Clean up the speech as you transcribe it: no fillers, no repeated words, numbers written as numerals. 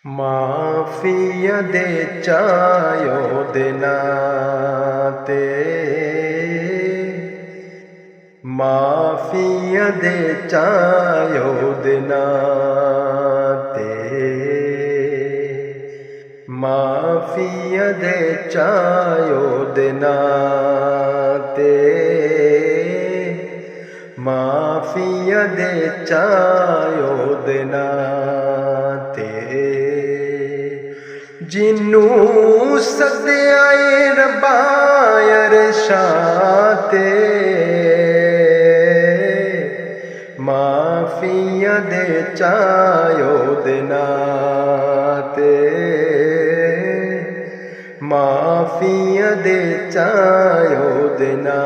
mafia दे चायो देना ते mafia दे चायो देना ते माफिया दे चायो देना ते माफिया दे चायो देना ते जिन्नू सद्या ए रब्बा अरशां ते माफिया दे चायो देना ते माफिया दे चायो देना